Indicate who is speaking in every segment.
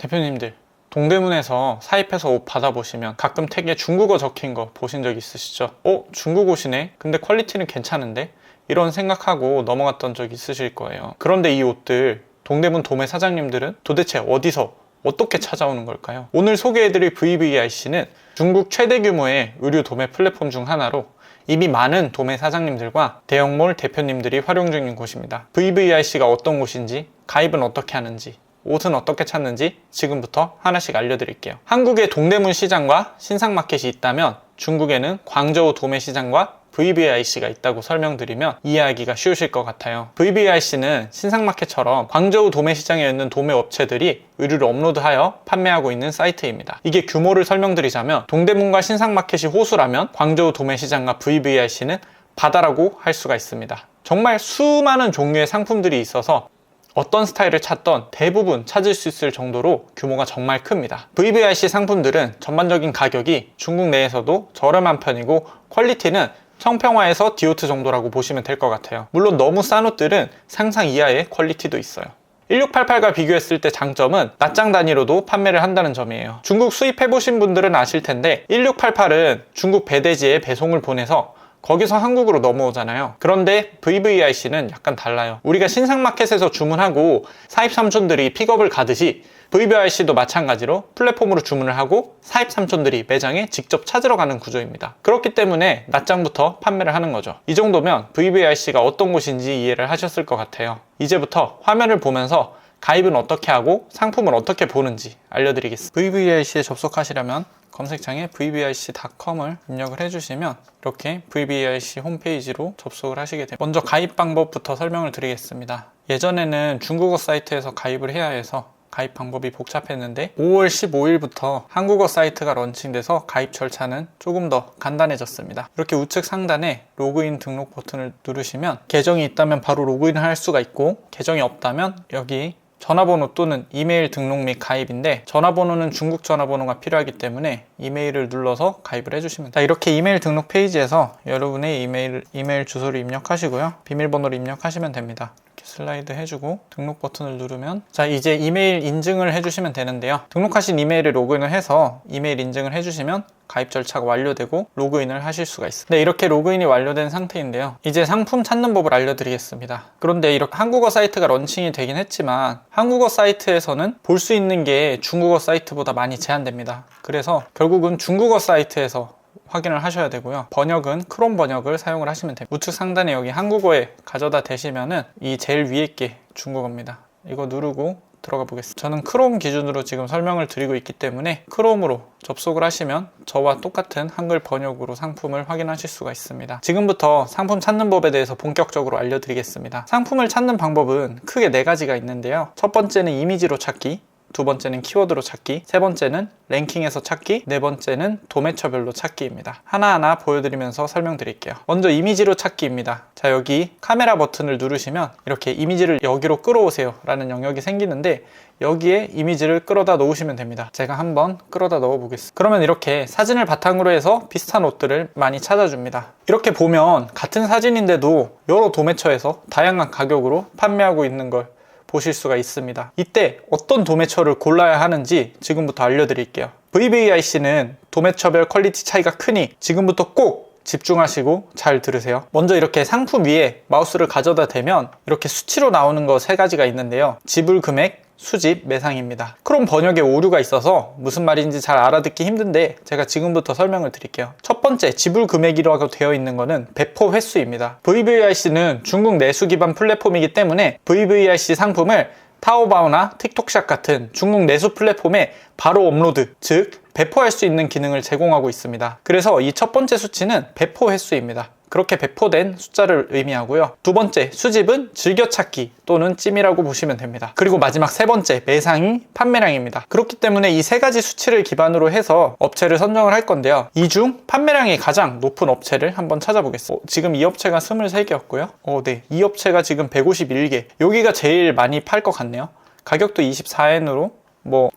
Speaker 1: 대표님들, 동대문에서 사입해서 옷 받아보시면 가끔 택에 중국어 적힌 거 보신 적 있으시죠? 중국 옷이네? 근데 퀄리티는 괜찮은데? 이런 생각하고 넘어갔던 적 있으실 거예요. 그런데 이 옷들 동대문 도매 사장님들은 도대체 어디서 어떻게 찾아오는 걸까요? 오늘 소개해드릴 VVIC는 중국 최대 규모의 의류 도매 플랫폼 중 하나로 이미 많은 도매 사장님들과 대형몰 대표님들이 활용 중인 곳입니다. VVIC가 어떤 곳인지, 가입은 어떻게 하는지, 옷은 어떻게 찾는지 지금부터 하나씩 알려드릴게요. 한국에 동대문 시장과 신상마켓이 있다면 중국에는 광저우 도매시장과 VVIC가 있다고 설명드리면 이해하기가 쉬우실 것 같아요. VVIC는 신상마켓처럼 광저우 도매시장에 있는 도매업체들이 의류를 업로드하여 판매하고 있는 사이트입니다. 이게 규모를 설명드리자면 동대문과 신상마켓이 호수라면 광저우 도매시장과 VVIC는 바다라고 할 수가 있습니다. 정말 수많은 종류의 상품들이 있어서 어떤 스타일을 찾던 대부분 찾을 수 있을 정도로 규모가 정말 큽니다. VVIC 상품들은 전반적인 가격이 중국 내에서도 저렴한 편이고 퀄리티는 청평화에서 디오트 정도라고 보시면 될 것 같아요. 물론 너무 싼 옷들은 상상 이하의 퀄리티도 있어요. 1688과 비교했을 때 장점은 낱장 단위로도 판매를 한다는 점이에요. 중국 수입해보신 분들은 아실 텐데 1688은 중국 배대지에 배송을 보내서 거기서 한국으로 넘어오잖아요. 그런데 VVIC는 약간 달라요. 우리가 신상마켓에서 주문하고 사입 삼촌들이 픽업을 가듯이 VVIC도 마찬가지로 플랫폼으로 주문을 하고 사입 삼촌들이 매장에 직접 찾으러 가는 구조입니다. 그렇기 때문에 낱장부터 판매를 하는 거죠. 이 정도면 VVIC가 어떤 곳인지 이해를 하셨을 것 같아요. 이제부터 화면을 보면서 가입은 어떻게 하고 상품을 어떻게 보는지 알려드리겠습니다. VVIC에 접속하시려면 검색창에 vvic.com을 입력을 해주시면 이렇게 VVIC 홈페이지로 접속을 하시게 됩니다. 먼저 가입 방법부터 설명을 드리겠습니다. 예전에는 중국어 사이트에서 가입을 해야 해서 가입 방법이 복잡했는데 5월 15일부터 한국어 사이트가 런칭돼서 가입 절차는 조금 더 간단해졌습니다. 이렇게 우측 상단에 로그인 등록 버튼을 누르시면 계정이 있다면 바로 로그인을 할 수가 있고 계정이 없다면 여기 전화번호 또는 이메일 등록 및 가입인데 전화번호는 중국 전화번호가 필요하기 때문에 이메일을 눌러서 가입을 해주시면 돼요. 이렇게 이메일 등록 페이지에서 여러분의 이메일 주소를 입력하시고요. 비밀번호를 입력하시면 됩니다. 이렇게 슬라이드 해주고 등록 버튼을 누르면 이제 이메일 인증을 해주시면 되는데요. 등록하신 이메일에 로그인을 해서 이메일 인증을 해주시면 가입 절차가 완료되고 로그인을 하실 수가 있습니다. 네, 이렇게 로그인이 완료된 상태인데요. 이제 상품 찾는 법을 알려드리겠습니다. 그런데 이렇게 한국어 사이트가 런칭이 되긴 했지만 한국어 사이트에서는 볼 수 있는 게 중국어 사이트보다 많이 제한됩니다. 그래서 결국은 중국어 사이트에서 확인을 하셔야 되고요. 번역은 크롬 번역을 사용을 하시면 됩니다. 우측 상단에 여기 한국어에 가져다 대시면은 이 제일 위에 게 중국어입니다. 이거 누르고 들어가 보겠습니다. 저는 크롬 기준으로 지금 설명을 드리고 있기 때문에 크롬으로 접속을 하시면 저와 똑같은 한글 번역으로 상품을 확인하실 수가 있습니다. 지금부터 상품 찾는 법에 대해서 본격적으로 알려드리겠습니다. 상품을 찾는 방법은 크게 4가지가 있는데요. 첫 번째는 이미지로 찾기, 두 번째는 키워드로 찾기, 세 번째는 랭킹에서 찾기, 네 번째는 도매처별로 찾기입니다. 하나하나 보여드리면서 설명드릴게요. 먼저 이미지로 찾기입니다. 자, 여기 카메라 버튼을 누르시면 이렇게 이미지를 여기로 끌어오세요 라는 영역이 생기는데 여기에 이미지를 끌어다 놓으시면 됩니다. 제가 한번 끌어다 넣어 보겠습니다. 그러면 이렇게 사진을 바탕으로 해서 비슷한 옷들을 많이 찾아줍니다. 이렇게 보면 같은 사진인데도 여러 도매처에서 다양한 가격으로 판매하고 있는 걸 보실 수가 있습니다. 이때 어떤 도매처를 골라야 하는지 지금부터 알려드릴게요. VVIC는 도매처별 퀄리티 차이가 크니 지금부터 꼭 집중하시고 잘 들으세요. 먼저 이렇게 상품 위에 마우스를 가져다 대면 이렇게 수치로 나오는 거 3가지가 있는데요. 지불 금액, 수집, 매상입니다. 크롬 번역에 오류가 있어서 무슨 말인지 잘 알아듣기 힘든데 제가 지금부터 설명을 드릴게요. 첫 번째, 지불 금액이라고 되어 있는 거는 배포 횟수입니다. VVIC는 중국 내수 기반 플랫폼이기 때문에 VVIC 상품을 타오바오나 틱톡샵 같은 중국 내수 플랫폼에 바로 업로드, 즉 배포할 수 있는 기능을 제공하고 있습니다. 그래서 이 첫 번째 수치는 배포 횟수입니다. 그렇게 배포된 숫자를 의미하고요. 두 번째, 수집은 즐겨찾기 또는 찜이라고 보시면 됩니다. 그리고 마지막 세 번째, 매상이 판매량입니다. 그렇기 때문에 이 3가지 수치를 기반으로 해서 업체를 선정을 할 건데요. 이 중 판매량이 가장 높은 업체를 한번 찾아보겠습니다. 지금 이 업체가 23개였고요. 네, 이 업체가 지금 151개. 여기가 제일 많이 팔 것 같네요. 가격도 24엔으로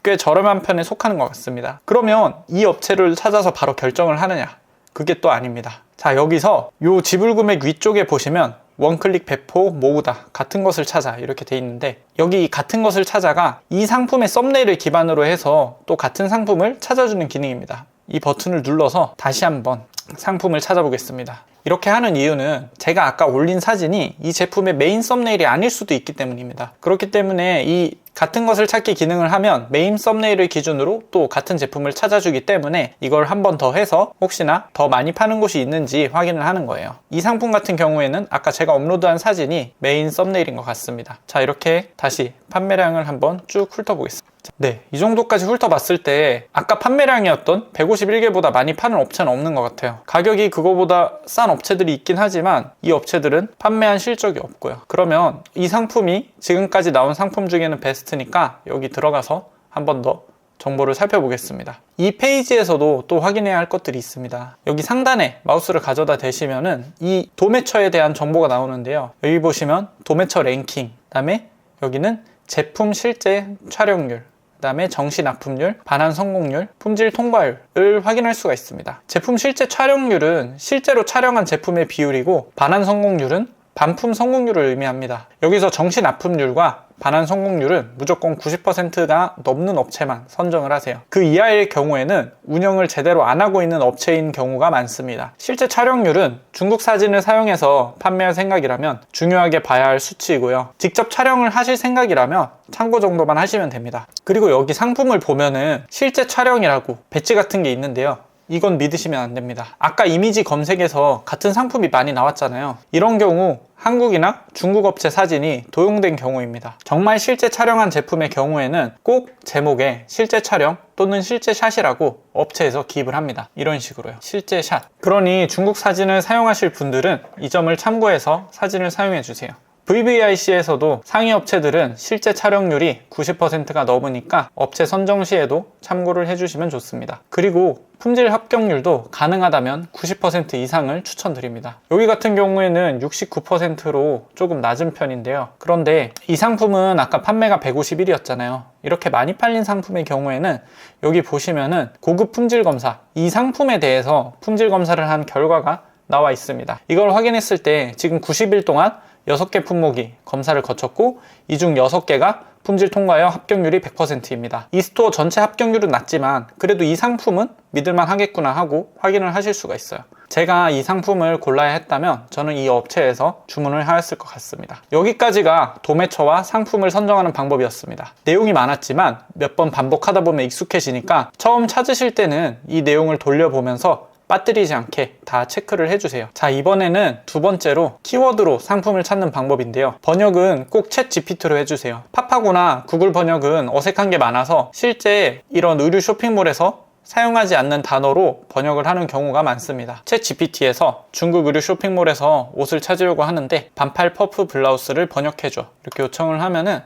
Speaker 1: 꽤 저렴한 편에 속하는 것 같습니다. 그러면 이 업체를 찾아서 바로 결정을 하느냐? 그게 또 아닙니다. 자, 여기서 요 지불금액 위쪽에 보시면 원클릭 배포, 모으다, 같은 것을 찾아 이렇게 돼 있는데, 여기 이 같은 것을 찾아가 이 상품의 썸네일을 기반으로 해서 또 같은 상품을 찾아주는 기능입니다. 이 버튼을 눌러서 다시 한번 상품을 찾아보겠습니다. 이렇게 하는 이유는 제가 아까 올린 사진이 이 제품의 메인 썸네일이 아닐 수도 있기 때문입니다. 그렇기 때문에 이 같은 것을 찾기 기능을 하면 메인 썸네일을 기준으로 또 같은 제품을 찾아주기 때문에 이걸 한 번 더 해서 혹시나 더 많이 파는 곳이 있는지 확인을 하는 거예요. 이 상품 같은 경우에는 아까 제가 업로드한 사진이 메인 썸네일인 것 같습니다. 자, 이렇게 다시 판매량을 한번 쭉 훑어보겠습니다. 네, 이 정도까지 훑어봤을 때 아까 판매량이었던 151개보다 많이 파는 업체는 없는 것 같아요. 가격이 그거보다 싼 업체들이 있긴 하지만 이 업체들은 판매한 실적이 없고요. 그러면 이 상품이 지금까지 나온 상품 중에는 베스트니까 여기 들어가서 한 번 더 정보를 살펴보겠습니다. 이 페이지에서도 또 확인해야 할 것들이 있습니다. 여기 상단에 마우스를 가져다 대시면은 이 도매처에 대한 정보가 나오는데요. 여기 보시면 도매처 랭킹, 그다음에 여기는 제품 실제 촬영률, 그 다음에 정시 납품률, 반환 성공률, 품질 통과율을 확인할 수가 있습니다. 제품 실제 촬영률은 실제로 촬영한 제품의 비율이고, 반환 성공률은 반품 성공률을 의미합니다. 여기서 정시 납품률과 반환 성공률은 무조건 90%가 넘는 업체만 선정을 하세요. 그 이하의 경우에는 운영을 제대로 안 하고 있는 업체인 경우가 많습니다. 실제 촬영률은 중국 사진을 사용해서 판매할 생각이라면 중요하게 봐야 할 수치이고요. 직접 촬영을 하실 생각이라면 참고 정도만 하시면 됩니다. 그리고 여기 상품을 보면은 실제 촬영이라고 배지 같은 게 있는데요. 이건 믿으시면 안 됩니다. 아까 이미지 검색에서 같은 상품이 많이 나왔잖아요. 이런 경우 한국이나 중국 업체 사진이 도용된 경우입니다. 정말 실제 촬영한 제품의 경우에는 꼭 제목에 실제 촬영 또는 실제 샷이라고 업체에서 기입을 합니다. 이런 식으로요. 실제 샷. 그러니 중국 사진을 사용하실 분들은 이 점을 참고해서 사진을 사용해 주세요. VVIC에서도 상위 업체들은 실제 촬영률이 90%가 넘으니까 업체 선정 시에도 참고를 해주시면 좋습니다. 그리고 품질 합격률도 가능하다면 90% 이상을 추천드립니다. 여기 같은 경우에는 69%로 조금 낮은 편인데요. 그런데 이 상품은 아까 판매가 151이었잖아요. 이렇게 많이 팔린 상품의 경우에는 여기 보시면은 고급 품질 검사, 이 상품에 대해서 품질 검사를 한 결과가 나와 있습니다. 이걸 확인했을 때 지금 90일 동안 6개 품목이 검사를 거쳤고 이 중 6개가 품질 통과하여 합격률이 100%입니다. 이 스토어 전체 합격률은 낮지만 그래도 이 상품은 믿을만 하겠구나 하고 확인을 하실 수가 있어요. 제가 이 상품을 골라야 했다면 저는 이 업체에서 주문을 하였을 것 같습니다. 여기까지가 도매처와 상품을 선정하는 방법이었습니다. 내용이 많았지만 몇 번 반복하다 보면 익숙해지니까 처음 찾으실 때는 이 내용을 돌려보면서 빠뜨리지 않게 다 체크를 해주세요. 자, 이번에는 두 번째로 키워드로 상품을 찾는 방법인데요. 번역은 꼭 챗 GPT로 해주세요. 팝하고나 구글 번역은 어색한 게 많아서 실제 이런 의류 쇼핑몰에서 사용하지 않는 단어로 번역을 하는 경우가 많습니다. 챗 GPT에서 중국 의류 쇼핑몰에서 옷을 찾으려고 하는데 반팔 퍼프 블라우스를 번역해줘 이렇게 요청을 하면은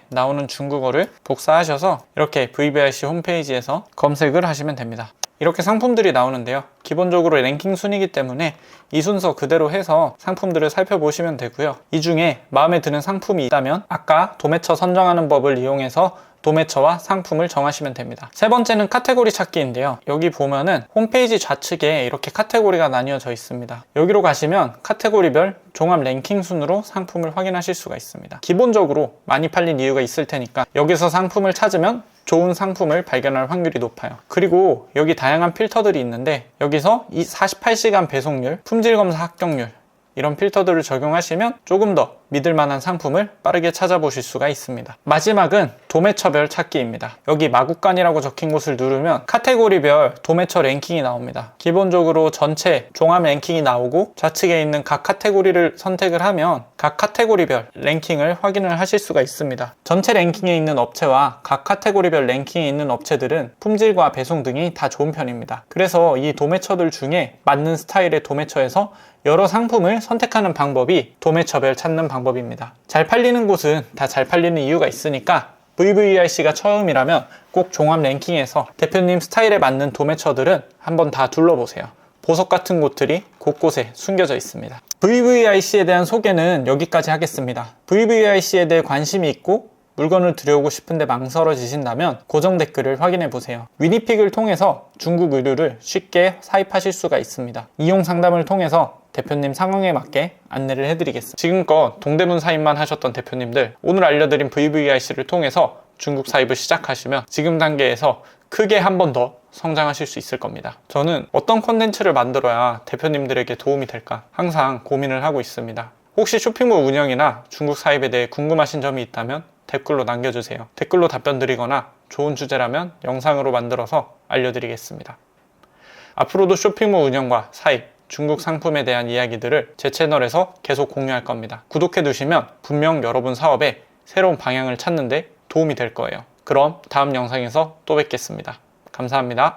Speaker 1: 나오는 중국어를 복사하셔서 이렇게 VVIC 홈페이지에서 검색을 하시면 됩니다. 이렇게 상품들이 나오는데요. 기본적으로 랭킹 순이기 때문에 이 순서 그대로 해서 상품들을 살펴보시면 되고요. 이 중에 마음에 드는 상품이 있다면 아까 도매처 선정하는 법을 이용해서 도매처와 상품을 정하시면 됩니다. 세 번째는 카테고리 찾기인데요. 여기 보면은 홈페이지 좌측에 이렇게 카테고리가 나뉘어져 있습니다. 여기로 가시면 카테고리별 종합 랭킹 순으로 상품을 확인하실 수가 있습니다. 기본적으로 많이 팔린 이유가 있을 테니까 여기서 상품을 찾으면 좋은 상품을 발견할 확률이 높아요. 그리고 여기 다양한 필터들이 있는데 여기서 이 48시간 배송률, 품질검사 합격률 이런 필터들을 적용하시면 조금 더 믿을 만한 상품을 빠르게 찾아보실 수가 있습니다. 마지막은 도매처별 찾기입니다. 여기 마구간이라고 적힌 곳을 누르면 카테고리별 도매처 랭킹이 나옵니다. 기본적으로 전체 종합 랭킹이 나오고 좌측에 있는 각 카테고리를 선택을 하면 각 카테고리별 랭킹을 확인을 하실 수가 있습니다. 전체 랭킹에 있는 업체와 각 카테고리별 랭킹에 있는 업체들은 품질과 배송 등이 다 좋은 편입니다. 그래서 이 도매처들 중에 맞는 스타일의 도매처에서 여러 상품을 선택하는 방법이 도매처별 찾는 방법입니다. 잘 팔리는 곳은 다 잘 팔리는 이유가 있으니까 VVIC가 처음이라면 꼭 종합 랭킹에서 대표님 스타일에 맞는 도매처들은 한번 다 둘러보세요. 보석 같은 곳들이 곳곳에 숨겨져 있습니다. VVIC에 대한 소개는 여기까지 하겠습니다. VVIC에 대해 관심이 있고 물건을 들여오고 싶은데 망설여지신다면 고정 댓글을 확인해 보세요. 위니픽을 통해서 중국 의류를 쉽게 사입하실 수가 있습니다. 이용 상담을 통해서 대표님 상황에 맞게 안내를 해드리겠습니다. 지금껏 동대문 사입만 하셨던 대표님들, 오늘 알려드린 VVIC를 통해서 중국 사입을 시작하시면 지금 단계에서 크게 한 번 더 성장하실 수 있을 겁니다. 저는 어떤 콘텐츠를 만들어야 대표님들에게 도움이 될까 항상 고민을 하고 있습니다. 혹시 쇼핑몰 운영이나 중국 사입에 대해 궁금하신 점이 있다면 댓글로 남겨주세요. 댓글로 답변 드리거나 좋은 주제라면 영상으로 만들어서 알려드리겠습니다. 앞으로도 쇼핑몰 운영과 사입, 중국 상품에 대한 이야기들을 제 채널에서 계속 공유할 겁니다. 구독해 두시면 분명 여러분 사업에 새로운 방향을 찾는 데 도움이 될 거예요. 그럼 다음 영상에서 또 뵙겠습니다. 감사합니다.